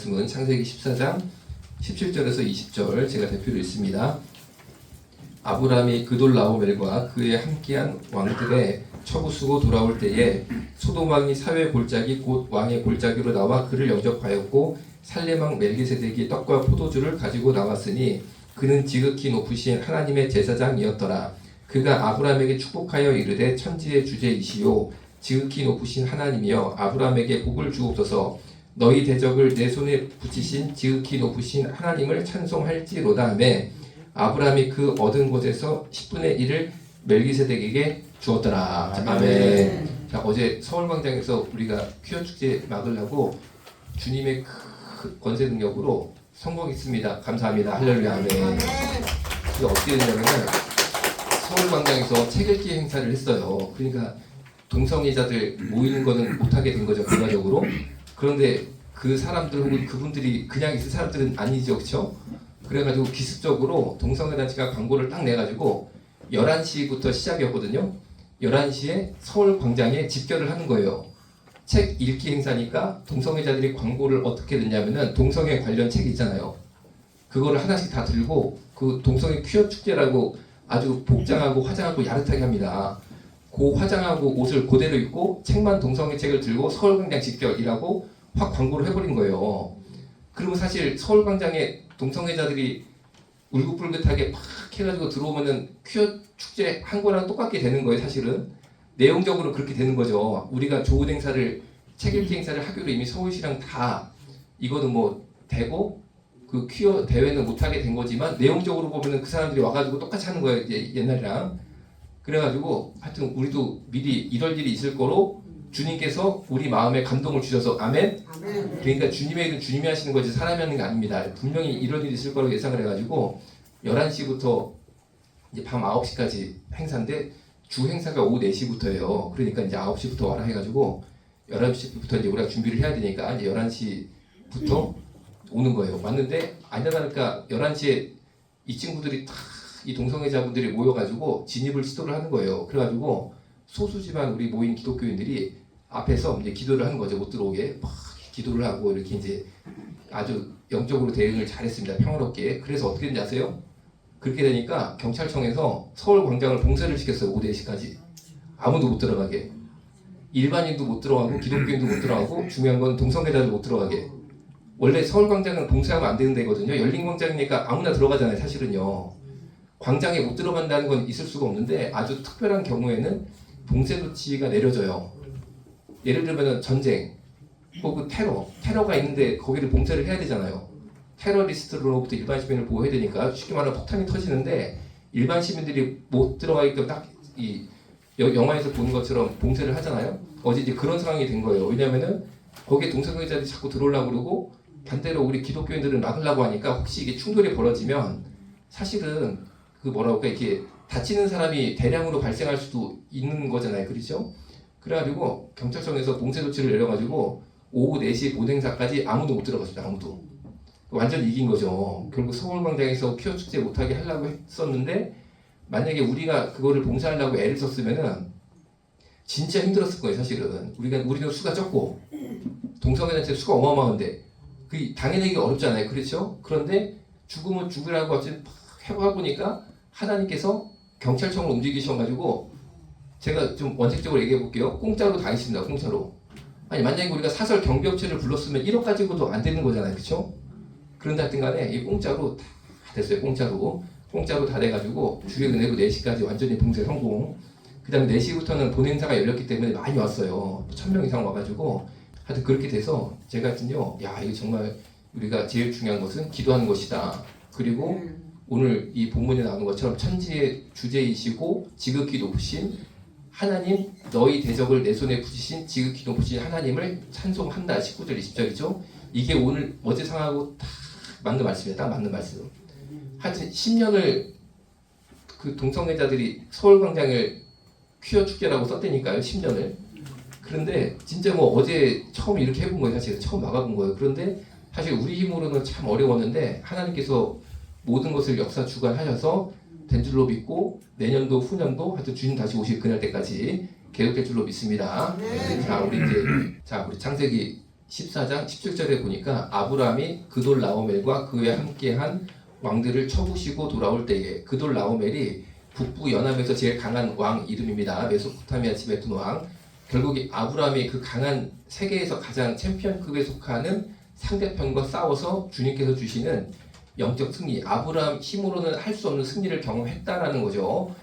말씀은 창세기 14장 17절에서 20절 제가 대표로 읽습니다. 아브라함이 그돌라오멜과 그에 함께한 왕들의 처부 쓰고 돌아올 때에 소돔 왕이 사회 골짜기 곧 왕의 골짜기로 나와 그를 영접하였고 살렘 왕 멜기세덱이 떡과 포도주를 가지고 나왔으니 그는 지극히 높으신 하나님의 제사장이었더라. 그가 아브라함에게 축복하여 이르되 천지의 주제이시요 지극히 높으신 하나님이여 아브라함에게 복을 주옵소서. 너희 대적을 내 손에 붙이신 지극히 높으신 하나님을 찬송할지로다 하매 아브라함이 그 얻은 곳에서 10분의 1을 멜기세덱에게 주었더라. 아멘. 자, 어제 서울광장에서 우리가 퀴어 축제 막으려고 주님의 큰 권세 능력으로 성공했습니다. 감사합니다. 할렐루야. 아멘. 그게 어떻게 됐냐면 서울광장에서 책 읽기 행사를 했어요. 그러니까 동성애자들 모이는 거는 못하게 된 거죠, 결과적으로. 그런데 그 사람들 혹은 그분들이 그냥 있을 사람들은 아니죠, 그렇죠? 그래가지고 기습적으로 동성애단체가 광고를 딱 내가지고 11시부터 시작이었거든요. 11시에 서울광장에 집결을 하는 거예요. 책 읽기 행사니까 동성애자들이 광고를 어떻게 듣냐면은 동성애 관련 책 있잖아요. 그거를 하나씩 다 들고 그 동성애 퀴어 축제라고 아주 복장하고 화장하고 야릇하게 합니다. 그 화장하고 옷을 그대로 입고 책만 동성애 책을 들고 서울광장 집결이라고 확 광고를 해버린 거예요. 그리고 사실 서울광장에 동성애자들이 울긋불긋하게 막 해가지고 들어오면은 퀴어 축제 한 거랑 똑같게 되는 거예요. 사실은 내용적으로 그렇게 되는 거죠. 우리가 좋은 행사를 책 읽기 행사를 하기로 이미 서울시랑 다 이거는 뭐 되고 그 퀴어 대회는 못하게 된 거지만 내용적으로 보면은 그 사람들이 와가지고 똑같이 하는 거예요. 이제 옛날이랑. 그래가지고 하여튼 우리도 미리 이럴 일이 있을 거로 주님께서 우리 마음에 감동을 주셔서 아멘? 아멘. 그러니까 주님의 일은 주님이 하시는 거지 사람이 하는 게 아닙니다. 분명히 이런 일이 있을 거라고 예상을 해가지고 11시부터 이제 밤 9시까지 행사인데 주 행사가 오후 4시부터예요. 그러니까 이제 9시부터 와라 해가지고 11시부터 이제 우리가 준비를 해야 되니까 이제 11시부터 오는 거예요. 왔는데 아니다니까 11시에 이 친구들이 다 이 동성애자분들이 모여가지고 진입을 시도를 하는 거예요. 그래가지고 소수지만 우리 모인 기독교인들이 앞에서 이제 기도를 하는 거죠. 못 들어오게 막 기도를 하고 이렇게 이제 아주 영적으로 대응을 잘했습니다. 평화롭게. 그래서 어떻게 됐는지 아세요? 그렇게 되니까 경찰청에서 서울광장을 봉쇄를 시켰어요. 오후 4시까지. 아무도 못 들어가게. 일반인도 못 들어가고 기독교인도 못 들어가고 중요한 건 동성애자도 못 들어가게. 원래 서울광장은 봉쇄하면 안 되는 데거든요. 열린 광장이니까 아무나 들어가잖아요. 사실은요. 광장에 못 들어간다는 건 있을 수가 없는데 아주 특별한 경우에는 봉쇄 조치가 내려져요. 예를 들면 전쟁 혹은 테러가 있는데 거기를 봉쇄를 해야 되잖아요. 테러리스트로부터 일반 시민을 보호해야 되니까 쉽게 말하면 폭탄이 터지는데 일반 시민들이 못 들어가게끔 딱 이 영화에서 보는 것처럼 봉쇄를 하잖아요. 어제 이제 그런 상황이 된 거예요. 왜냐면은 거기에 동성애자들이 자꾸 들어오려고 그러고 반대로 우리 기독교인들은 막으려고 하니까 혹시 이게 충돌이 벌어지면 사실은 그 뭐라고 할까 이렇게 다치는 사람이 대량으로 발생할 수도 있는 거잖아요. 그렇죠? 그래가지고 경찰청에서 봉쇄 조치를 내려가지고 오후 4시 본 행사까지 아무도 못 들어갔습니다. 아무도. 완전 이긴 거죠. 결국 서울광장에서 퀴어 축제 못하게 하려고 했었는데 만약에 우리가 그거를 봉쇄하려고 애를 썼으면은 진짜 힘들었을 거예요. 사실은 우리는 수가 적고 동성애단체 수가 어마어마한데 그 당해내기가 어렵잖아요. 그렇죠? 그런데 죽으면 죽으라고 어쨌든 해보니까 하나님께서 경찰청을 움직이셔가지고 제가 좀 원칙적으로 얘기해 볼게요. 공짜로 다 있습니다. 공짜로. 아니 만약에 우리가 사설 경비업체를 불렀으면 1억 가지고도 안 되는 거잖아요. 그렇죠? 그런데 하여튼 간에 이 공짜로 다 됐어요. 공짜로 다 돼가지고 주일 내고 4시까지 완전히 봉쇄 성공. 그 다음에 4시부터는 본 행사가 열렸기 때문에 많이 왔어요. 1000명 이상 와가지고 하여튼 그렇게 돼서 제가 하여튼요 야 이거 정말 우리가 제일 중요한 것은 기도하는 것이다. 그리고 오늘 이 본문에 나오는 것처럼 천지의 주제이시고 지극히 높으신 하나님 너희 대적을 내 손에 붙이신 지극히 높으신 하나님을 찬송한다. 19절 20절이죠. 이게 오늘 어제 상하고 다 맞는 말씀이에요. 딱 맞는 말씀. 하여튼 10년을 그 동성애자들이 서울광장을 퀴어 축제라고 썼다니까요. 10년을. 그런데 진짜 뭐 어제 처음 이렇게 해본 거예요. 사실 처음 막아본 거예요. 그런데 사실 우리 힘으로는 참 어려웠는데 하나님께서 모든 것을 역사 주관하셔서 된 줄로 믿고 내년도 후년도 하여튼 주님 다시 오실 그날 때까지 계속될 줄로 믿습니다. 네. 자 우리 창세기 14장 17절에 보니까 아브라함이 그돌라오멜과 그에 함께한 왕들을 쳐부시고 돌아올 때에 그돌라오멜이 북부 연합에서 제일 강한 왕 이름입니다. 메소포타미아 지배했던 왕. 결국 아브라함이 그 강한 세계에서 가장 챔피언급에 속하는 상대편과 싸워서 주님께서 주시는 영적 승리, 아브라함 힘으로는 할 수 없는 승리를 경험했다라는 거죠.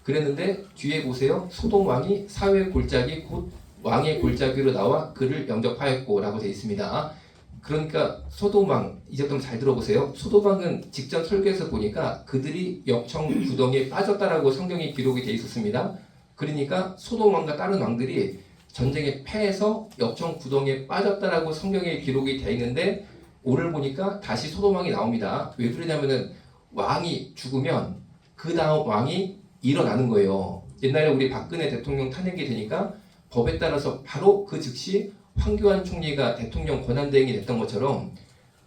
그랬는데 뒤에 보세요. 소돔 왕이 사회의 골짜기 곧 왕의 골짜기로 나와 그를 영접하였고 라고 되어 있습니다. 그러니까 소돔 왕, 이제부터 잘 들어보세요. 소돔 왕은 직전 설교에서 보니까 그들이 역청 구덩이에 빠졌다라고 성경에 기록이 되어 있었습니다. 그러니까 소돔 왕과 다른 왕들이 전쟁에 패해서 역청 구덩이에 빠졌다라고 성경에 기록이 되어 있는데 오늘 보니까 다시 소돔 왕이 나옵니다. 왜 그러냐면은 왕이 죽으면 그 다음 왕이 일어나는 거예요. 옛날에 우리 박근혜 대통령 탄핵이 되니까 법에 따라서 바로 그 즉시 황교안 총리가 대통령 권한대행이 됐던 것처럼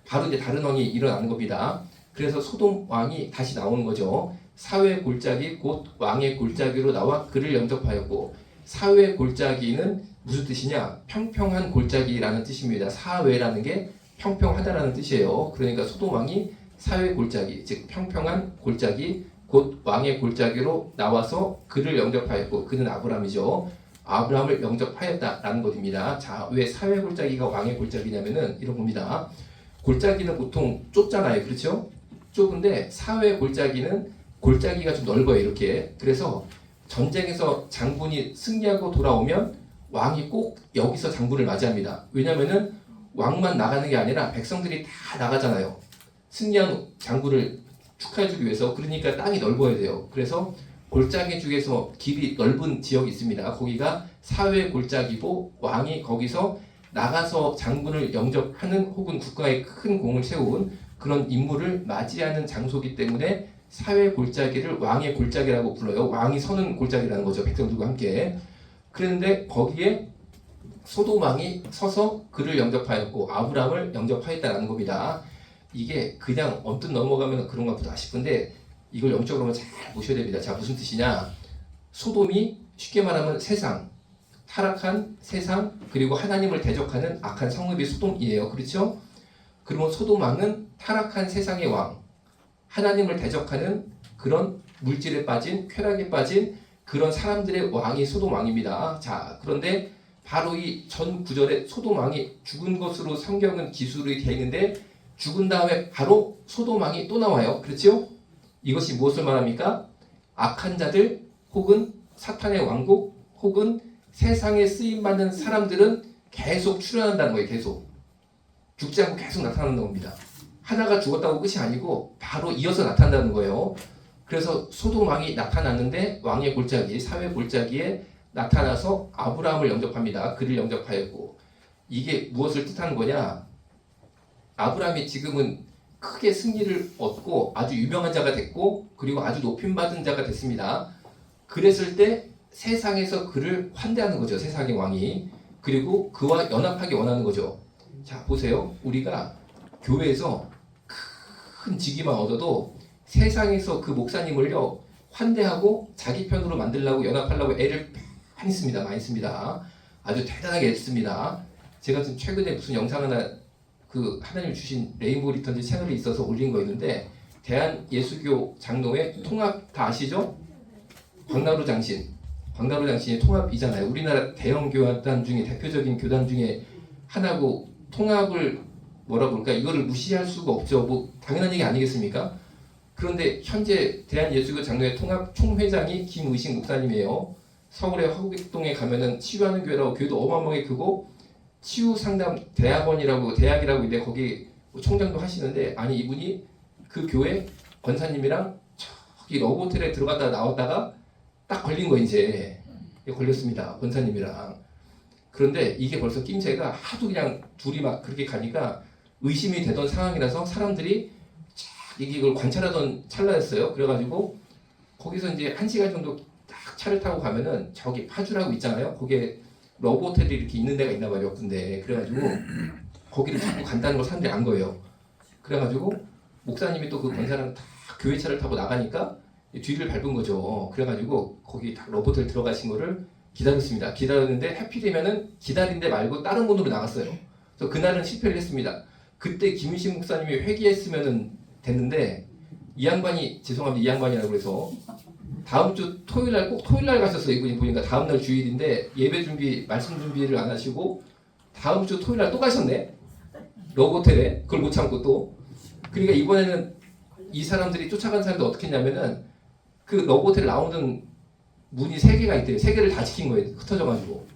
바로 이제 다른 왕이 일어나는 겁니다. 그래서 소돔 왕이 다시 나오는 거죠. 사회 골짜기 곧 왕의 골짜기로 나와 그를 영접하였고, 사회 골짜기는 무슨 뜻이냐? 평평한 골짜기라는 뜻입니다. 사회라는 게 평평하다라는 뜻이에요. 그러니까 소돔 왕이 사회 골짜기, 즉 평평한 골짜기 곧 왕의 골짜기로 나와서 그를 영접하였고, 그는 아브라함이죠. 아브라함을 영접하였다라는 것입니다. 자, 왜 사회 골짜기가 왕의 골짜기냐면은 이런 겁니다. 골짜기는 보통 좁잖아요, 그렇죠? 좁은데 사회 골짜기는 골짜기가 좀 넓어요, 이렇게. 그래서 전쟁에서 장군이 승리하고 돌아오면 왕이 꼭 여기서 장군을 맞이합니다. 왜냐면은 왕만 나가는 게 아니라 백성들이 다 나가잖아요. 승리한 장군을 축하해주기 위해서. 그러니까 땅이 넓어야 돼요. 그래서 골짜기 중에서 길이 넓은 지역이 있습니다. 거기가 사회 골짜기고 왕이 거기서 나가서 장군을 영접하는 혹은 국가에 큰 공을 세운 그런 인물을 맞이하는 장소이기 때문에 사회 골짜기를 왕의 골짜기라고 불러요. 왕이 서는 골짜기라는 거죠. 백성들과 함께. 그런데 거기에 소돔 왕이 서서 그를 영접하였고 아브라함을 영접하였다는 겁니다. 이게 그냥 언뜻 넘어가면 그런가 보다 싶은데 이걸 영적으로 잘 보셔야 됩니다. 자, 무슨 뜻이냐? 소돔이 쉽게 말하면 세상, 타락한 세상, 그리고 하나님을 대적하는 악한 성읍이 소돔이에요. 그렇죠? 그러면 소돔 왕은 타락한 세상의 왕, 하나님을 대적하는 그런 물질에 빠진, 쾌락에 빠진 그런 사람들의 왕이 소돔 왕입니다. 자, 그런데 바로 이 전 구절에 소돔 왕이 죽은 것으로 성경은 기술이 되어 있는데 죽은 다음에 바로 소돔 왕이 또 나와요. 그렇죠? 이것이 무엇을 말합니까? 악한 자들 혹은 사탄의 왕국 혹은 세상에 쓰임받는 사람들은 계속 출현한다는 거예요. 계속. 죽지 않고 계속 나타난다는 겁니다. 하나가 죽었다고 끝이 아니고 바로 이어서 나타난다는 거예요. 그래서 소돔 왕이 나타났는데 왕의 골짜기, 사회 골짜기에 나타나서 아브라함을 영접합니다. 그를 영접하였고, 이게 무엇을 뜻하는 거냐? 아브라함이 지금은 크게 승리를 얻고 아주 유명한 자가 됐고 그리고 아주 높임받은 자가 됐습니다. 그랬을 때 세상에서 그를 환대하는 거죠. 세상의 왕이. 그리고 그와 연합하기 원하는 거죠. 자, 보세요. 우리가 교회에서 큰 직위만 얻어도 세상에서 그 목사님을요 환대하고 자기 편으로 만들려고 연합하려고 애를 많이 씁니다. 많이 씁니다. 아주 대단하게 애씁니다. 제가 지금 최근에 무슨 영상 하나 그 하나님 주신 레인보우 리턴즈 채널에 있어서 올린 거 있는데 대한예수교 장로회 통합 다 아시죠? 광나루 장신이 통합이잖아요. 우리나라 대형 교단 중에 대표적인 교단 중에 하나고 통합을 뭐라 그럴까 이거를 무시할 수가 없죠. 뭐 당연한 얘기 아니겠습니까? 그런데 현재 대한예수교 장로회 통합 총회장이 김의식 목사님이에요. 서울의 화곡동에 가면은 치유하는 교회라고 교회도 어마어마하게 크고 치유 상담 대학원이라고 대학이라고 있는데 거기 총장도 하시는데 아니 이분이 그 교회 권사님이랑 저기 러브호텔에 들어갔다 나왔다가 딱 걸린 거 이제 걸렸습니다. 권사님이랑. 그런데 이게 벌써 낌새가 하도 그냥 둘이 막 그렇게 가니까 의심이 되던 상황이라서 사람들이 이걸 관찰하던 찰나였어요. 그래가지고 거기서 이제 1시간 정도 딱 차를 타고 가면은 저기 파주라고 있잖아요. 거기에 러브호텔이 이렇게 있는 데가 있나 봐요. 몇 군데. 그래가지고 거기를 자꾸 간다는 걸 사람들이 안 거예요. 그래가지고 목사님이 또 그 권사랑 다 교회 차를 타고 나가니까 뒤를 밟은 거죠. 그래가지고 거기 다 러브호텔 들어가신 거를 기다렸습니다. 기다렸는데 하필이면은 기다린 데 말고 다른 문으로 나갔어요. 그래서 그날은 실패를 했습니다. 그때 김윤식 목사님이 회개했으면 됐는데 이 양반이 죄송합니다. 이 양반이라고 그래서 다음 주 토요일 날 꼭 토요일 날 가셨어요. 이분이 보니까 다음 날 주일인데 예배 준비 말씀 준비를 안 하시고 다음 주 토요일 날 또 가셨네. 러브호텔에 그걸 못 참고 또 그러니까 이번에는 이 사람들이 쫓아간 사람들 어떻게 했냐면은 그 러브호텔 나오는 문이 3개가 있대요. 3개를 다 지킨 거예요. 흩어져가지고.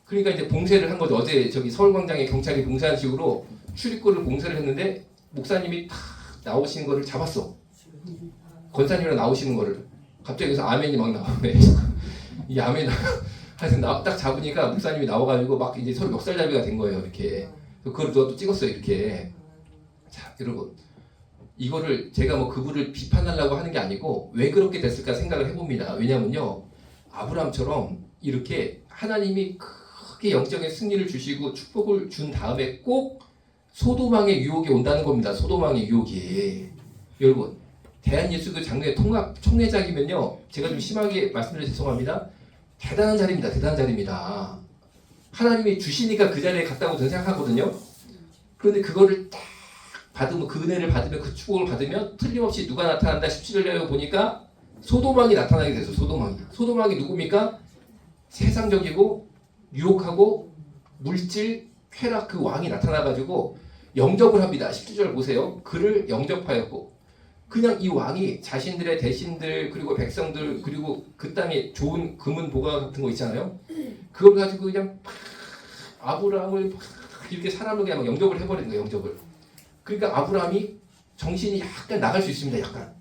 그러니까 이제 봉쇄를 한 거죠. 어제 저기 서울광장에 경찰이 봉쇄한 식으로 출입구를 봉쇄를 했는데 목사님이 탁 나오시는 거를 잡았어. 권사님이랑 나오시는 거를. 갑자기 여기서 아멘이 막 나오네. 이 아멘 하여튼 딱 잡으니까 목사님이 나와가지고 막 이제 서로 멱살잡이가 된 거예요. 이렇게. 그걸 누가 또 찍었어요. 이렇게. 자, 여러분. 이거를 제가 뭐 그분을 비판하려고 하는 게 아니고 왜 그렇게 됐을까 생각을 해봅니다. 왜냐면요. 아브라함처럼 이렇게 하나님이 크게 영적인 승리를 주시고 축복을 준 다음에 꼭 소도망의 유혹이 온다는 겁니다. 소도망의 유혹이. 여러분. 대한예수교 장로의 총회장이면요. 제가 좀 심하게 말씀드려 죄송합니다. 대단한 자리입니다. 대단한 자리입니다. 하나님이 주시니까 그 자리에 갔다고 저는 생각하거든요. 그런데 그거를 딱 받으면 그 은혜를 받으면 그 축복을 받으면 틀림없이 누가 나타난다 17절에 보니까 소도망이 나타나게 돼서 소도망이 누굽니까? 세상적이고 유혹하고 물질 쾌락 그 왕이 나타나가지고 영접을 합니다. 17절 보세요. 그를 영접하였고 그냥 이 왕이 자신들의 대신들 그리고 백성들 그리고 그 땅에 좋은 금은 보가 같은 거 있잖아요. 그걸 가지고 그냥 아브라함을 이렇게 사람을 그냥 영접을 해버리는 거예요. 영접을. 그러니까 아브라함이 정신이 약간 나갈 수 있습니다. 약간.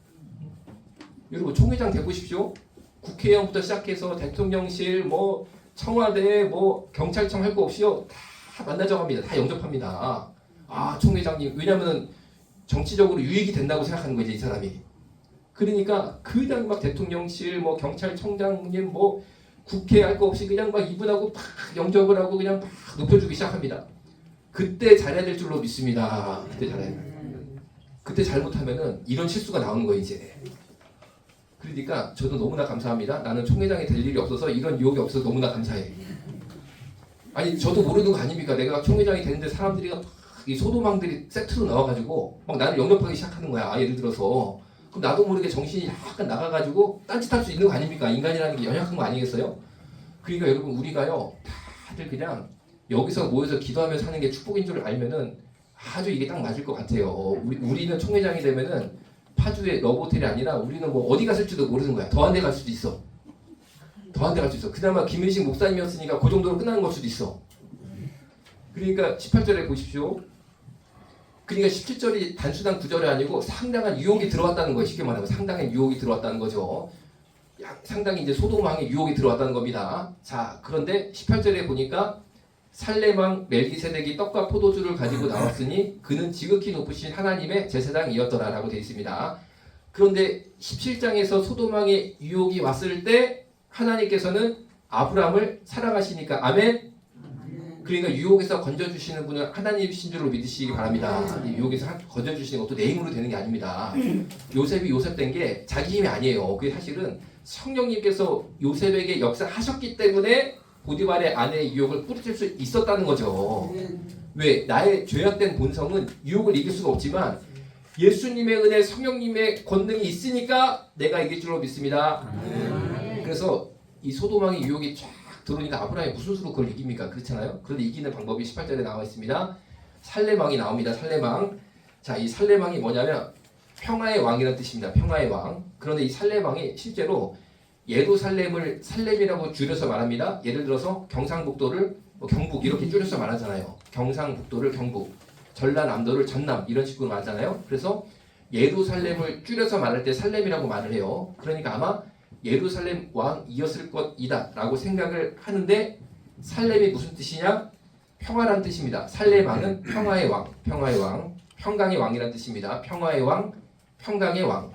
여러분 총회장 돼보십시오. 국회의원부터 시작해서 대통령실 뭐 청와대 뭐 경찰청 할 거 없이요. 다 만나자고 합니다. 다 영접합니다. 아 총회장님 왜냐면은 정치적으로 유익이 된다고 생각하는 거지 이 사람이. 그러니까 그냥 막 대통령실 뭐 경찰청장님 뭐 국회 할 거 없이 그냥 막 이분하고 막 영접을 하고 그냥 막 높여주기 시작합니다. 그때 잘해야 될 줄로 믿습니다. 그때 잘해야 돼. 그때 잘못하면은 이런 실수가 나오는 거예요 이제. 그러니까 저도 너무나 감사합니다. 나는 총회장이 될 일이 없어서 이런 유혹이 없어서 너무나 감사해. 아니 저도 모르는 거 아닙니까? 내가 총회장이 되는데 사람들이 이 소도망들이 세트로 나와가지고 막 나를 영접하기 시작하는 거야. 예를 들어서 그럼 나도 모르게 정신이 약간 나가가지고 딴짓할 수 있는 거 아닙니까? 인간이라는 게 연약한 거 아니겠어요? 그러니까 여러분 우리가요 다들 그냥 여기서 모여서 기도하면서 사는 게 축복인 줄 알면은 아주 이게 딱 맞을 것 같아요. 우리는 총회장이 되면은 파주의 러브호텔이 아니라 우리는 뭐 어디 갔을지도 모르는 거야. 더한 데 갈 수도 있어. 더한 데 갈 수 있어. 그나마 김윤식 목사님이었으니까 그 정도로 끝나는 걸 수도 있어. 그러니까 18절에 보십시오. 그러니까 17절이 단순한 구절이 아니고 상당한 유혹이 들어왔다는 거예요. 쉽게 말하면 상당한 유혹이 들어왔다는 거죠. 상당히 이제 소돔왕의 유혹이 들어왔다는 겁니다. 자, 그런데 18절에 보니까 살레망 멜기세덱이 떡과 포도주를 가지고 나왔으니 그는 지극히 높으신 하나님의 제사장이었더라 라고 되어 있습니다. 그런데 17장에서 소돔왕의 유혹이 왔을 때 하나님께서는 아브라함을 사랑하시니까 아멘. 그러니까 유혹에서 건져주시는 분은 하나님이신 줄로 믿으시기 바랍니다. 유혹에서 건져주시는 것도 내 힘으로 되는 게 아닙니다. 요셉이 요셉된 게 자기 힘이 아니에요. 그게 사실은 성령님께서 요셉에게 역사하셨기 때문에 보디발의 아내의 유혹을 뿌리칠 수 있었다는 거죠. 왜? 나의 죄악된 본성은 유혹을 이길 수가 없지만 예수님의 은혜, 성령님의 권능이 있으니까 내가 이길 줄로 믿습니다. 그래서 이 소도망의 유혹이 쫙 들어오니까 아브라함이 무슨 수로 그걸 이깁니까? 그렇잖아요. 그런데 이기는 방법이 18절에 나와 있습니다. 살레망이 나옵니다. 살레망. 자, 이 살레망이 뭐냐면 평화의 왕이라는 뜻입니다. 평화의 왕. 그런데 이 살레망이 실제로 예루살렘을 살렘이라고 줄여서 말합니다. 예를 들어서 경상북도를 뭐 경북 이렇게 줄여서 말하잖아요. 경상북도를 경북, 전라남도를 전남 이런 식으로 말하잖아요. 그래서 예루살렘을 줄여서 말할 때 살렘이라고 말을 해요. 그러니까 아마 예루살렘 왕이었을 것이다 라고 생각을 하는데 살렘이 무슨 뜻이냐? 평화란 뜻입니다. 살레망은 평화의 왕, 평화의 왕, 평강의 왕이란 뜻입니다. 평화의 왕, 평강의 왕.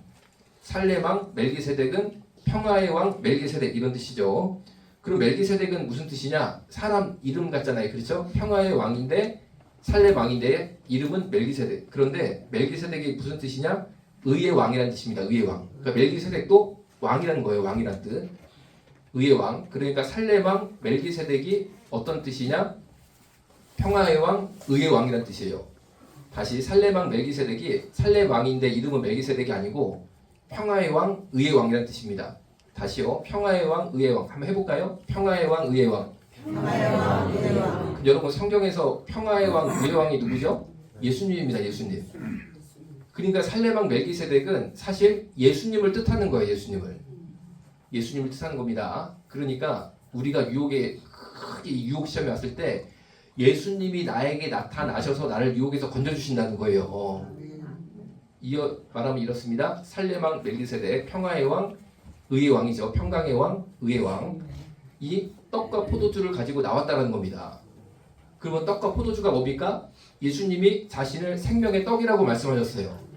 살레망, 멜기세덱은 평화의 왕, 멜기세덱 이런 뜻이죠. 그럼 멜기세덱은 무슨 뜻이냐? 사람 이름 같잖아요. 그렇죠? 평화의 왕인데 살렘 왕인데 이름은 멜기세덱. 그런데 멜기세덱이 무슨 뜻이냐? 의의 왕이라는 뜻입니다. 의의 왕. 그러니까 멜기세덱도 왕이라는 거예요. 왕이라는 뜻. 의의 왕. 그러니까 살렘 왕 멜기세덱이 어떤 뜻이냐? 평화의 왕, 의의 왕이라는 뜻이에요. 다시 살렘 왕 멜기세덱이 살렘 왕인데 이름은 멜기세덱이 아니고 평화의 왕, 의의 왕이라는 뜻입니다. 다시요. 평화의 왕, 의의 왕. 한번 해볼까요? 평화의 왕, 의의 왕. 평화의 왕, 의의 왕. 여러분 성경에서 평화의 왕, 의의 왕이 누구죠? 예수님입니다. 예수님. 그러니까 살렘 왕 멜기세덱은 사실 예수님을 뜻하는 거예요. 예수님을 뜻하는 겁니다. 그러니까 우리가 유혹에 크게 유혹 시험에 왔을 때 예수님이 나에게 나타나셔서 나를 유혹에서 건져주신다는 거예요. 이어 말하면 이렇습니다. 살렘 왕 멜기세덱, 평화의 왕, 의의 왕이죠. 평강의 왕, 의의 왕. 이 떡과 포도주를 가지고 나왔다는 겁니다. 그러면 떡과 포도주가 뭡니까? 예수님이 자신을 생명의 떡이라고 말씀하셨어요.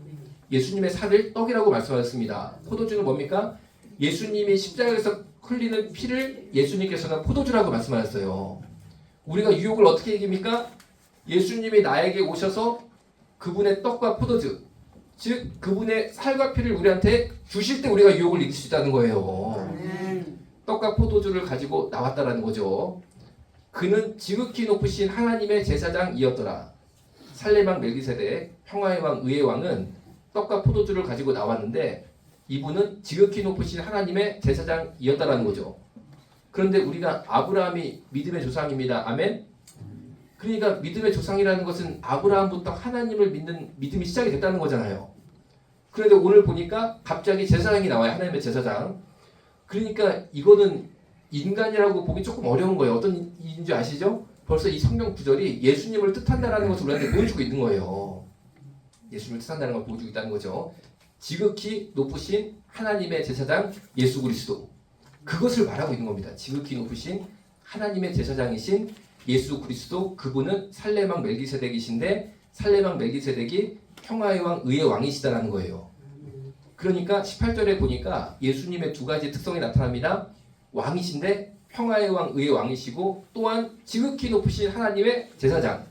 예수님의 살을 떡이라고 말씀하셨습니다. 포도주는 뭡니까? 예수님이 십자가에서 흘리는 피를 예수님께서는 포도주라고 말씀하셨어요. 우리가 유혹을 어떻게 이깁니까? 예수님이 나에게 오셔서 그분의 떡과 포도주, 즉 그분의 살과 피를 우리한테 주실 때 우리가 유혹을 이길 수 있다는 거예요. 떡과 포도주를 가지고 나왔다라는 거죠. 그는 지극히 높으신 하나님의 제사장이었더라. 살렘 왕 멜기세덱, 평화의 왕, 의의 왕은 떡과 포도주를 가지고 나왔는데 이분은 지극히 높으신 하나님의 제사장이었다라는 거죠. 그런데 우리가 아브라함이 믿음의 조상입니다. 아멘? 그러니까 믿음의 조상이라는 것은 아브라함부터 하나님을 믿는 믿음이 시작이 됐다는 거잖아요. 그런데 오늘 보니까 갑자기 제사장이 나와요. 하나님의 제사장. 그러니까 이거는 인간이라고 보기 조금 어려운 거예요. 어떤 일인지 아시죠? 벌써 이 성경 구절이 예수님을 뜻한다는 것을 우리한테 보여주고 있는 거예요. 예수님을 뜻한다는 걸 보여주고 있다는 거죠. 지극히 높으신 하나님의 제사장 예수 그리스도. 그것을 말하고 있는 겁니다. 지극히 높으신 하나님의 제사장이신 예수 그리스도, 그분은 살렘 왕 멜기세덱이신데 살렘 왕 멜기세덱이 평화의 왕, 의의 왕이시다라는 거예요. 그러니까 18절에 보니까 예수님의 두 가지 특성이 나타납니다. 왕이신데 평화의 왕, 의의 왕이시고 또한 지극히 높으신 하나님의 제사장.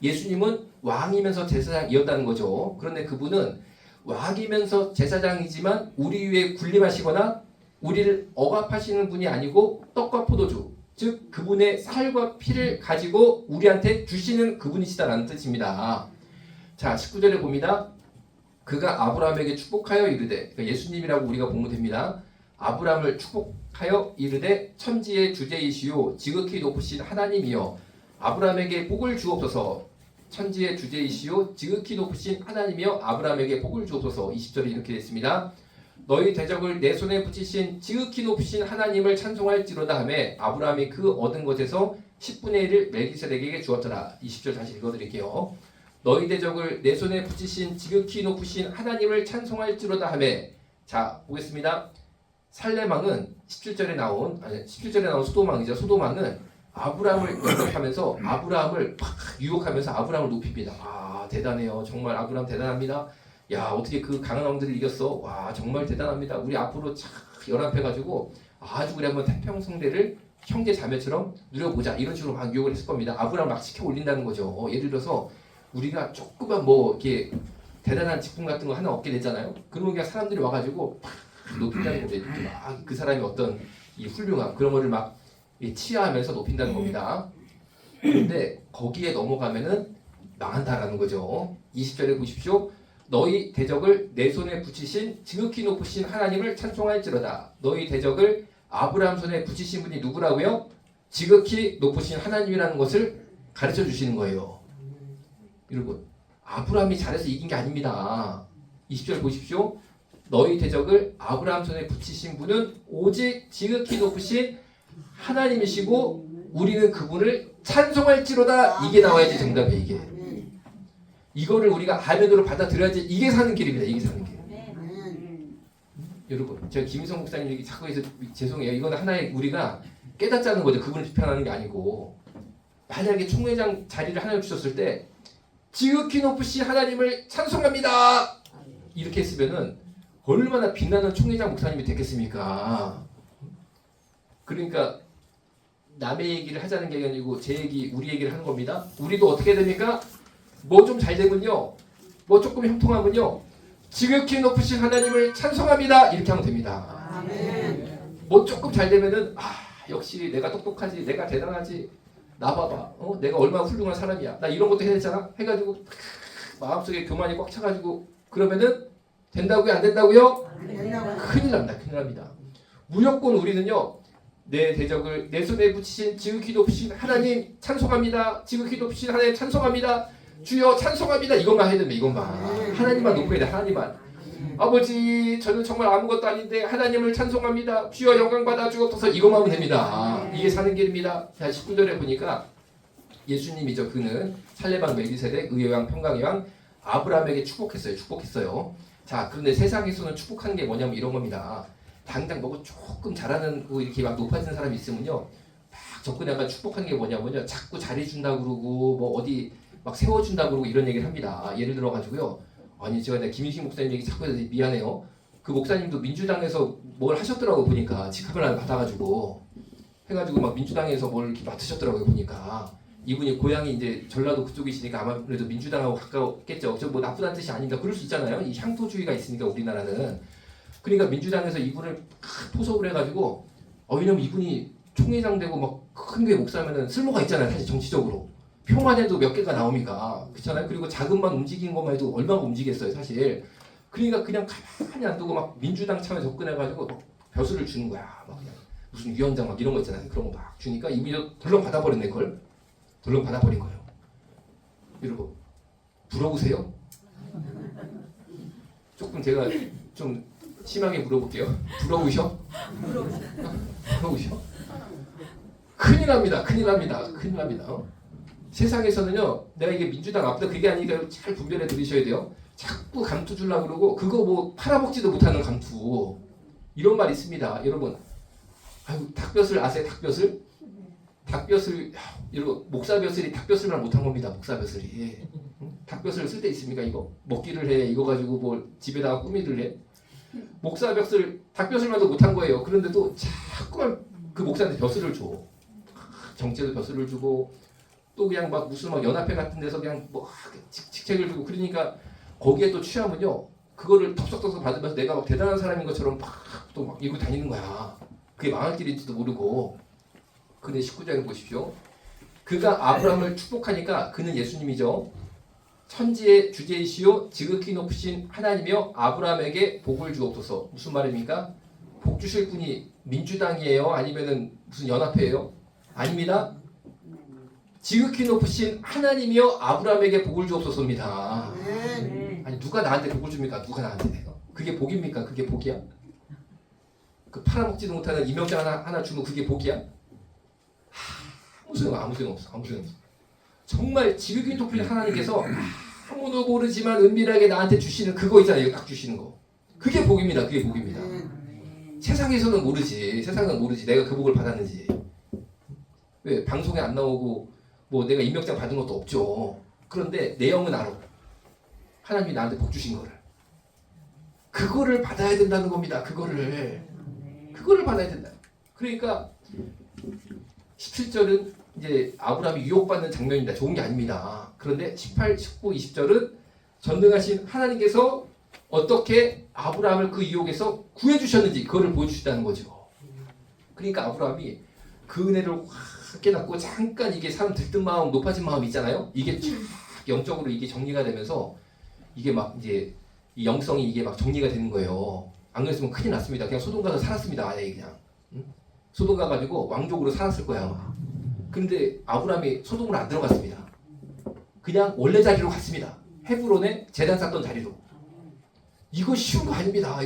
예수님은 왕이면서 제사장이었다는 거죠. 그런데 그분은 왕이면서 제사장이지만 우리 위에 군림하시거나 우리를 억압하시는 분이 아니고 떡과 포도주, 즉 그분의 살과 피를 가지고 우리한테 주시는 그분이시다라는 뜻입니다. 자, 19절에 봅니다. 그가 아브라함에게 축복하여 이르되, 그러니까 예수님이라고 우리가 보면 됩니다. 아브라함을 축복하여 이르되 천지의 주제이시요 지극히 높으신 하나님이여 아브라함에게 복을 주옵소서. 천지의 주제이시요 지극히 높으신 하나님이여 아브라함에게 복을 주옵소서. 20절에 이렇게 됐습니다. 너희 대적을 내 손에 붙이신 지극히 높으신 하나님을 찬송할지로다 하매 아브라함이 그 얻은 것에서 10분의 1을 멜기세덱에게 주었더라. 20절 다시 읽어드릴게요. 너희 대적을 내 손에 붙이신 지극히 높으신 하나님을 찬송할지로다 하매. 자, 보겠습니다. 살렘 왕은 17절에 나온 소돔왕이죠. 소돔왕은 아브라함을 영접하면서 아브라함을 막 유혹하면서 아브라함을 높입니다. 아, 대단해요. 정말 아브라함 대단합니다. 야, 어떻게 그 강한 왕들을 이겼어? 와, 정말 대단합니다. 우리 앞으로 착 연합해가지고 아주 우리 한번 태평성대를 형제 자매처럼 누려보자. 이런 식으로 막 유혹을 했을 겁니다. 아브라함을 막 시켜 올린다는 거죠. 예를 들어서 우리가 조그만 뭐 이렇게 대단한 직분 같은 거 하나 얻게 되잖아요. 그러면 그냥 사람들이 와가지고 막 높인다는 거죠. 이렇게 막 그 사람이 어떤 이 훌륭함 그런 거를 막 치하하면서 높인다는 겁니다. 그런데 거기에 넘어가면은 망한다라는 거죠. 20절에 보십시오. 너희 대적을 내 손에 붙이신 지극히 높으신 하나님을 찬송할지로다. 너희 대적을 아브라함 손에 붙이신 분이 누구라고요? 지극히 높으신 하나님이라는 것을 가르쳐 주시는 거예요. 여러분, 아브라함이 잘해서 이긴 게 아닙니다. 20절 보십시오. 너희 대적을 아브라함 손에 붙이신 분은 오직 지극히 높으신 하나님이시고 우리는 그분을 찬송할지로다. 이게 나와야지 정답이에요. 이게. 이거를 우리가 아멘으로 받아들여야지 이게 사는 길입니다. 이게 사는 길. 여러분, 제가 김희성 목사님 얘기 자꾸 해서 죄송해요. 이건 하나의 우리가 깨닫자는 거죠. 그분을 비판하는 게 아니고. 만약에 총회장 자리를 하나님 주셨을 때 지극히 높으신 하나님을 찬송합니다. 이렇게 했으면은 얼마나 빛나는 총회장 목사님이 됐겠습니까? 그러니까 남의 얘기를 하자는 게 아니고 제 얘기, 우리 얘기를 하는 겁니다. 우리도 어떻게 됩니까? 뭐 좀 잘 되면요, 뭐 조금 형통하면요, 지극히 높으신 하나님을 찬송합니다. 이렇게 하면 됩니다. 아멘. 뭐 조금 잘 되면은 역시 내가 똑똑하지, 내가 대단하지, 나 봐봐. 내가 얼마나 훌륭한 사람이야. 나 이런 것도 해냈잖아. 해가지고 마음속에 교만이 꽉 차가지고 그러면은 된다고요? 안 된다고요? 큰일 납니다. 큰일 납니다. 무조건 우리는요. 내 대적을 내 손에 붙이신 지극히 높으신 하나님 찬송합니다. 지극히 높으신 하나님 찬송합니다. 주여 찬송합니다. 이것만 해야 됩니다. 이것만. 하나님만 높여야 돼. 하나님만. 아버지 저는 정말 아무것도 아닌데 하나님을 찬송합니다. 주여 영광 받아 주옵소서. 이것만 하면 됩니다. 이게 사는 길입니다. 자 19절에 보니까 예수님이죠. 그는 살레반 멜기세덱 의왕 평강의 아브라함에게 축복했어요. 자 그런데 세상에서는 축복하는 게 뭐냐면 이런 겁니다. 당장 뭐 조금 잘하는 이렇게 막 높아진 사람이 있으면요 막 접근해가 축복하는 게 뭐냐면요 자꾸 잘해준다 그러고 뭐 어디 막 세워준다 그러고 이런 얘기를 합니다. 예를 들어 가지고요 아니 제가 김인식 목사님 얘기 자꾸 해서 미안해요. 그 목사님도 민주당에서 뭘 하셨더라고 보니까 직함을 하나 받아가지고 해가지고 막 민주당에서 뭘 이렇게 맡으셨더라고요 보니까 이분이 고향이 이제 전라도 그쪽이시니까 아무래도 민주당하고 가까웠겠죠. 저 뭐 나쁘다는 뜻이 아닌가 그럴 수 있잖아요. 이 향토주의가 있으니까 우리나라는. 그러니까 민주당에서 이분을 포섭을 해가지고 왜냐면 이분이 총회장 되고 막 큰 교회 목사면은 쓸모가 있잖아요. 사실 정치적으로 표만 해도 몇 개가 나옵니까? 그렇잖아요. 그리고 자금만 움직인 것만 해도 얼마나 움직였어요 사실. 그러니까 그냥 가만히 안 두고 막 민주당 참에 접근해가지고 막 벼슬을 주는 거야. 막 그냥 무슨 위원장 막 이런 거 있잖아요. 그런 거 막 주니까 이분이 덜렁 받아버렸네 그걸. 덜렁 받아버린 거예요. 여러분 부러우세요? 조금 제가 좀 심하게 물어볼게요. 부러우셔? 부러우셔? 큰일 납니다. 세상에서는요, 내가 이게 민주당 앞다 그게 아니니까 잘 분별해 들으셔야 돼요. 자꾸 감투 주려고 그러고 그거 뭐 팔아먹지도 못하는 감투 이런 말 있습니다. 여러분, 닭벼슬 아세요? 닭벼슬 여러분 목사벼슬이 닭벼슬만 못한 겁니다. 목사벼슬이 닭벼슬 쓸 때 있습니까? 이거 먹기를 해. 이거 가지고 뭐 집에다가 꾸미를 해. 목사벼슬 닭벼슬만도 못한 거예요. 그런데도 자꾸만 그 목사한테 벼슬을 줘. 정체도 벼슬을 주고 또 그냥 막 무슨 막 연합회 같은 데서 그냥 뭐 직책을 주고 그러니까 거기에 또 취하면요 그거를 덥석덥석 받으면서 내가 막 대단한 사람인 것처럼 또 막 이러고 다니는 거야. 그게 망할 길인지도 모르고. 근데 19장에 보십시오. 그가 아브라함을 축복하니까 그는 예수님이죠. 천지의 주제이시오 지극히 높으신 하나님이여 아브라함에게 복을 주옵소서. 무슨 말입니까? 복 주실 분이 민주당이에요? 아니면은 무슨 연합회예요? 아닙니다. 지극히 높으신 하나님이여 아브라함에게 복을 주옵소서입니다. 아니 누가 나한테 복을 줍니까? 누가 나한테 그게 복입니까? 그게 복이야? 그 팔아먹지도 못하는 임명장 하나 주면 그게 복이야? 아무 소용없어. 정말 지극히 높으신 하나님께서 아무도 모르지만 은밀하게 나한테 주시는 그거 있잖아요. 딱 주시는 거. 그게 복입니다. 세상에서는 모르지. 내가 그 복을 받았는지. 왜? 방송에 안 나오고 뭐 내가 임명장 받은 것도 없죠. 그런데 내 영은 알아. 하나님이 나한테 복 주신 거를. 그거를 받아야 된다는 겁니다. 그거를 받아야 된다. 그러니까 17절은 이제 아브라함이 유혹받는 장면입니다. 좋은 게 아닙니다. 그런데 18, 19, 20절은 전능하신 하나님께서 어떻게 아브라함을 그 유혹에서 구해주셨는지 그거를 보여주시다는 거죠. 그러니까 아브라함이 그 은혜를 확 깨닫고 잠깐 이게 사람 들뜬 마음, 높아진 마음 있잖아요. 이게 쫙 영적으로 이게 정리가 되면서 이게 막 이제 이 영성이 이게 막 정리가 되는 거예요. 안 그랬으면 큰일 났습니다. 그냥 소돔 가서 살았습니다. 만약에 그냥 소돔 가가지고 왕족으로 살았을 거야 아마. 근데 아브라함이 소돔으로 안 들어갔습니다. 그냥 원래 자리로 갔습니다. 헤브론에 제단 쌓던 자리로. 이거 쉬운 거 아닙니다.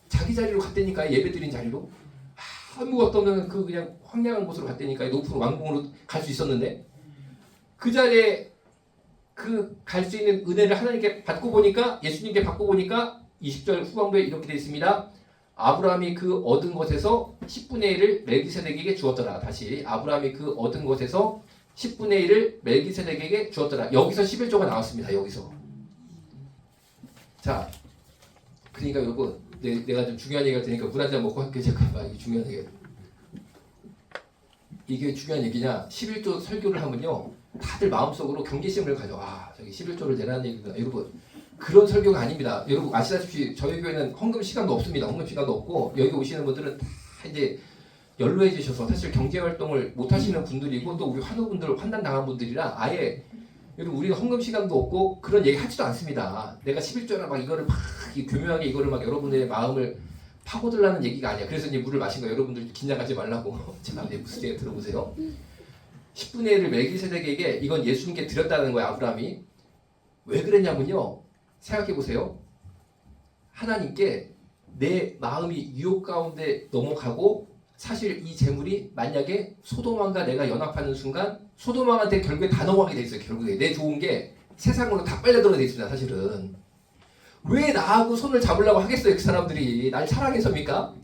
자기 자리로 갔다니까 예배 드린 자리로. 아무것도 없는 그 그냥 황량한 곳으로 갔다니까 높은 왕궁으로 갈 수 있었는데 그 자리에 그 갈 수 있는 은혜를 하나님께 받고 보니까 예수님께 받고 보니까 20절 후반부에 이렇게 되어 있습니다. 아브라함이 그 얻은 것에서 10분의 1을 멜기세덱에게 주었더라. 다시 아브라함이 그 얻은 것에서 10분의 1을 멜기세덱에게 주었더라. 여기서 11조가 나왔습니다. 여기서. 자, 그러니까 여러분 내가 좀 중요한 얘기가 되니까 물 한잔 먹고 할게요. 잠깐만 이게 중요한 얘기. 이게 중요한 얘기냐? 11조 설교를 하면요 다들 마음속으로 경계심을 가져. 저기 11조를 내라는 얘기구나. 여러분 그런 설교가 아닙니다. 여러분 아시다시피 저희 교회는 헌금 시간도 없습니다. 헌금 시간도 없고 여기 오시는 분들은 다 이제 연로해지셔서 사실 경제 활동을 못 하시는 분들이고 또 우리 환우분들 환난 당한 분들이라 아예 여러분 우리가 헌금 시간도 없고 그런 얘기 하지도 않습니다. 내가 11조나 막 이거를 막 교묘하게 이거를 막 여러분의 마음을 파고들라는 얘기가 아니야. 그래서 이제 물을 마신 거예요. 여러분들 긴장하지 말라고. 제가 이제 무슨 얘기 들어보세요. 10분의 1을 멜기세덱에게 이건 예수님께 드렸다는 거예요. 아브라함이. 왜 그랬냐면요. 생각해 보세요. 하나님께 내 마음이 유혹 가운데 넘어가고 사실 이 재물이 만약에 소돔왕과 내가 연합하는 순간 소돔왕한테 결국에 다 넘어가게 돼 있어요. 결국에 내 좋은 게 세상으로 다 빨려들어 돼 있습니다. 사실은. 왜 나하고 손을 잡으려고 하겠어요? 그 사람들이. 날 사랑해서입니까?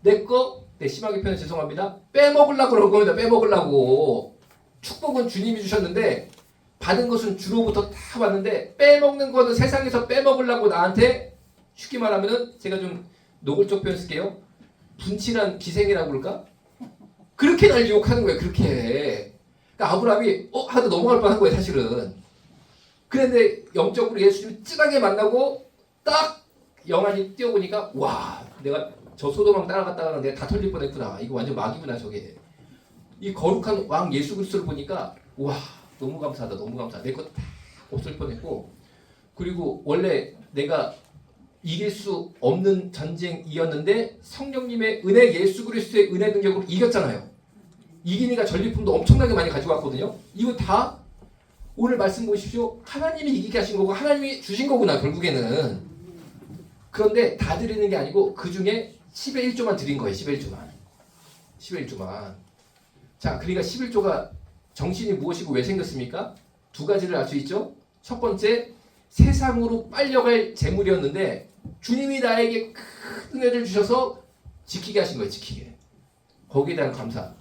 내 거, 심하게 표현 죄송합니다. 빼먹으려고 그럴 겁니다. 빼먹으려고. 축복은 주님이 주셨는데 받은 것은 주로부터 다 받는데 빼먹는 거는 세상에서 빼먹으려고 나한테 쉽게 말하면은 제가 좀 노골적 표현 쓸게요. 분칠한 기생이라고 그럴까? 그렇게 날 유혹하는 거예요. 그렇게. 그러니까 아브라함이 하다 넘어갈 뻔한 거예요. 사실은. 그런데 영적으로 예수님이 찐하게 만나고 딱 영안이 뛰어보니까 와 내가 저 소돔왕 따라갔다가 내가 다 털릴 뻔했구나. 이거 완전 마귀구나 저게. 이 거룩한 왕 예수 그리스도를 보니까 와 너무 감사하다. 너무 감사하다. 내 거 다 없을 뻔했고 그리고 원래 내가 이길 수 없는 전쟁이었는데 성령님의 은혜 예수 그리스도의 은혜 능력으로 이겼잖아요. 이기니까 전리품도 엄청나게 많이 가지고 왔거든요. 이거 다 오늘 말씀 보십시오. 하나님이 이기게 하신 거고 하나님이 주신 거구나 결국에는. 그런데 다 드리는 게 아니고 그 중에 10의 1조만 드린 거예요. 10의 1조만. 10의 1조만. 자, 그러니까 11조가 정신이 무엇이고 왜 생겼습니까? 두 가지를 알 수 있죠. 첫 번째, 세상으로 빨려갈 재물이었는데 주님이 나에게 큰 은혜를 주셔서 지키게 하신 거예요. 지키게. 거기에 대한 감사.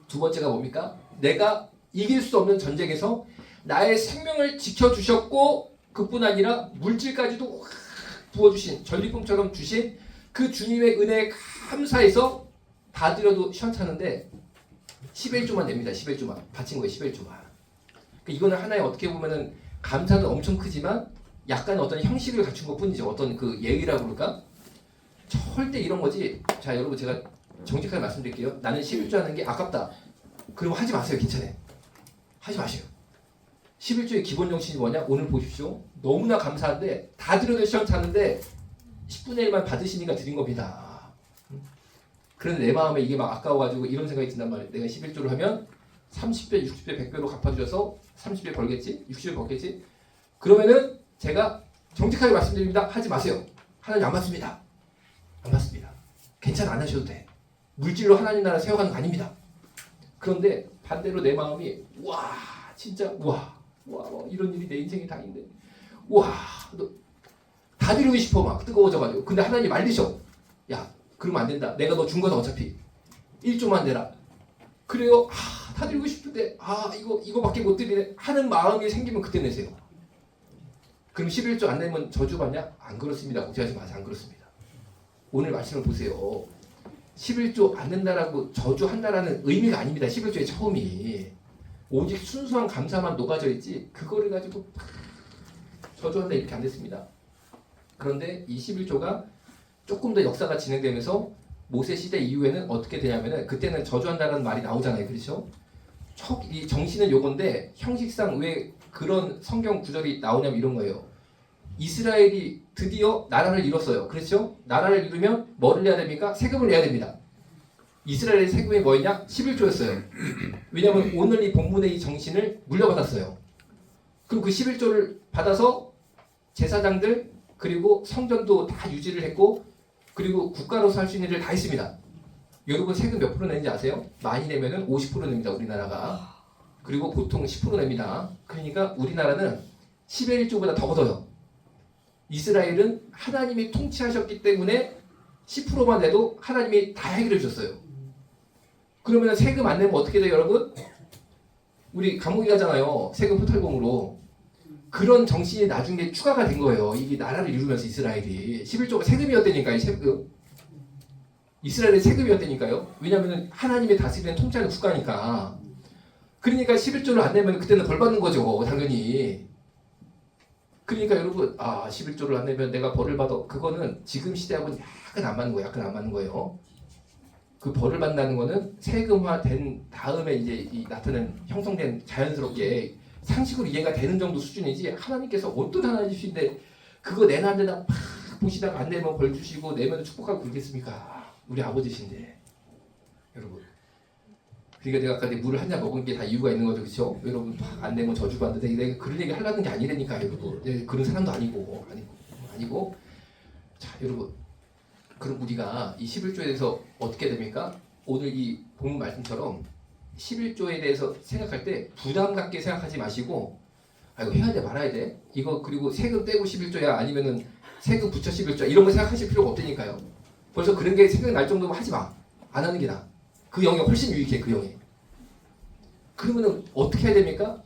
두 번째가 뭡니까? 내가 이길 수 없는 전쟁에서 나의 생명을 지켜주셨고 그뿐 아니라 물질까지도 확 부어주신 전리품처럼 주신 그 주님의 은혜에 감사해서 다 드려도 시원찮은데 11조만 냅니다. 11조만. 바친 거예요. 11조만. 그러니까 이거는 하나의 어떻게 보면은 감사는 엄청 크지만 약간 어떤 형식을 갖춘 것 뿐이죠. 어떤 그 예의라고 그럴까? 절대 이런 거지. 자 여러분 제가 정직하게 말씀드릴게요. 나는 11조 하는 게 아깝다. 그럼 하지 마세요. 괜찮아요. 하지 마세요. 11조의 기본 정신이 뭐냐? 오늘 보십시오. 너무나 감사한데 다 드려도 시원찮은데 10분의 1만 받으시니까 드린 겁니다. 그런데 내 마음에 이게 막 아까워가지고 이런 생각이 든단 말이에요. 내가 11조를 하면 30배, 60배, 100배로 갚아주셔서 30배 벌겠지? 60배 벌겠지? 그러면은 제가 정직하게 말씀드립니다. 하지 마세요. 하나님 안 받습니다. 안 받습니다. 괜찮아 안 하셔도 돼. 물질로 하나님 나라 세워가는 거 아닙니다. 그런데 반대로 내 마음이 와 진짜 와 이런 일이 내 인생에 다 있는데 와 다 드리고 싶어 막 뜨거워져가지고 근데 하나님 말리셔. 야 그러면 안 된다. 내가 너 준 거다 어차피 1조만 내라. 그래요. 다 드리고 싶은데 이거밖에 못 드리네 하는 마음이 생기면 그때 내세요. 그럼 11조 안 내면 저주받냐? 안 그렇습니다. 걱정하지 마세요. 안 그렇습니다. 오늘 말씀을 보세요. 11조 안 낸다라고 저주한다라는 의미가 아닙니다. 11조의 처음이 오직 순수한 감사만 녹아져 있지 그거를 가지고 저주한다 이렇게 안 됐습니다. 그런데 이 11조가 조금 더 역사가 진행되면서 모세 시대 이후에는 어떻게 되냐면은 그때는 저주한다라는 말이 나오잖아요. 그렇죠? 이 정신은 요건데 형식상 왜 그런 성경 구절이 나오냐면 이런 거예요. 이스라엘이 드디어 나라를 이뤘어요. 그렇죠? 나라를 이루면 뭐를 해야 됩니까? 세금을 내야 됩니다. 이스라엘의 세금이 뭐였냐? 11조였어요. 왜냐하면 오늘 이 본문의 이 정신을 물려받았어요. 그리고 그 11조를 받아서 제사장들 그리고 성전도 다 유지를 했고 그리고 국가로서 할 수 있는 일을 다 했습니다. 여러분 세금 몇 프로 내는지 아세요? 많이 내면은 50% 냅니다. 우리나라가. 그리고 보통 10% 냅니다. 그러니까 우리나라는 10의 1조보다 더 걷어요. 이스라엘은 하나님이 통치하셨기 때문에 10%만 내도 하나님이 다 해결해 주셨어요. 그러면 세금 안 내면 어떻게 돼요 여러분? 우리 감옥에 가잖아요. 세금 후탈공으로. 그런 정신이 나중에 추가가 된 거예요. 이게 나라를 이루면서 이스라엘이 11조가 세금이었다니까요. 세금. 이스라엘의 세금이었다니까요. 왜냐하면 하나님의 다스리는 통치하는 국가니까. 그러니까 11조를 안 내면 그때는 벌 받는 거죠. 당연히. 그러니까 여러분 11조를 안 내면 내가 벌을 받아. 그거는 지금 시대하고는 약간 안 맞는 거예요. 약간 안 맞는 거예요. 그 벌을 받는다는 거는 세금화된 다음에 이제 이 나타난 형성된 자연스럽게 상식으로 이해가 되는 정도 수준이지 하나님께서 어떤 하나님이신데 그거 내놔 팍 보시다가 안 내면 벌 주시고 내면 축복하고 그러겠습니까? 우리 아버지신데 여러분. 그러니까 내가 아까 물을 한 잔 먹은 게 다 이유가 있는 거죠, 그렇죠? 여러분 안 내면 저주 받는데 내가 그런 얘기 하려는 게 아니라니까 여러분. 내가 그런 사람도 아니고. 자 여러분. 그럼 우리가 이 11조에 대해서 어떻게 됩니까? 오늘 이 본문 말씀처럼 11조에 대해서 생각할 때 부담 갖게 생각하지 마시고 아 이거 해야 돼 말아야 돼 이거 그리고 세금 떼고 11조야 아니면은 세금 붙여 11조야 이런 거 생각하실 필요가 없다니까요. 벌써 그런 게 생각날 정도면 하지 마. 안 하는 게 나아. 그 영역 훨씬 유익해 그 영역. 그러면은 어떻게 해야 됩니까?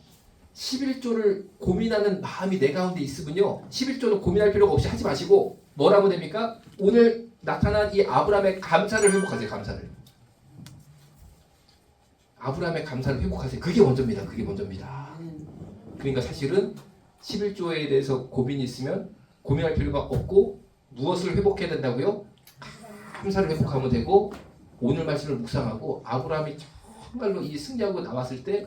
11조를 고민하는 마음이 내 가운데 있으면요 11조는 고민할 필요가 없이 하지 마시고 뭘 하면 됩니까? 오늘 나타난 이 아브라함의 감사를 회복하세요. 감사를. 아브라함의 감사를 회복하세요. 그게 먼저입니다. 그러니까 사실은 11조에 대해서 고민이 있으면 고민할 필요가 없고 무엇을 회복해야 된다고요? 감사를 회복하면 되고 오늘 말씀을 묵상하고 아브라함이 정말로 이 승리하고 나왔을 때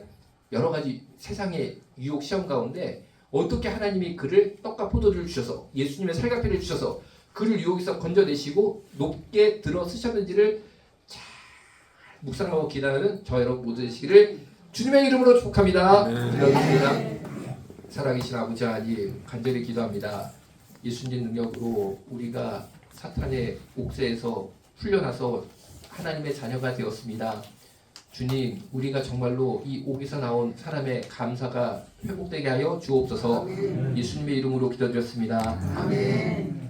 여러 가지 세상의 유혹 시험 가운데 어떻게 하나님이 그를 떡과 포도주를 주셔서 예수님의 살갑이를 주셔서 그를 유혹에서 건져내시고 높게 들어 쓰셨는지를 잘 묵상하고 기다리는 저 여러분 모두 되시기를 주님의 이름으로 축복합니다. 기도하겠습니다. 살아계신 아버지 하나님 간절히 기도합니다. 예수님 능력으로 우리가 사탄의 옥새에서 풀려나서 하나님의 자녀가 되었습니다. 주님, 우리가 정말로 이 옥에서 나온 사람의 감사가 회복되게 하여 주옵소서. 예수님의 이름으로 기도드렸습니다. 아멘.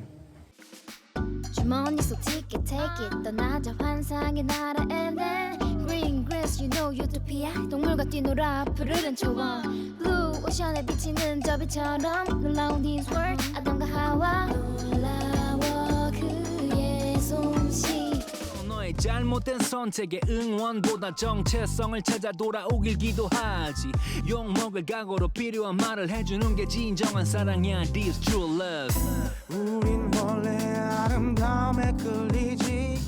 주머니 속 ticket take it 떠나자 환상의 나라에 Green grass you know utopia 동물과 뛰놀아 푸르른 초원 Blue 오션에 비치는 저 빛처럼 놀라운 this world 아담과 하와 놀라워 그의 솜씨 너의 잘못된 선택에 응원보다 정체성을 찾아 돌아오길 기도하지 욕먹을 각오로 필요한 말을 해주는 게 진정한 사랑이야 This true love 우린 원래 아름다움에 끌리지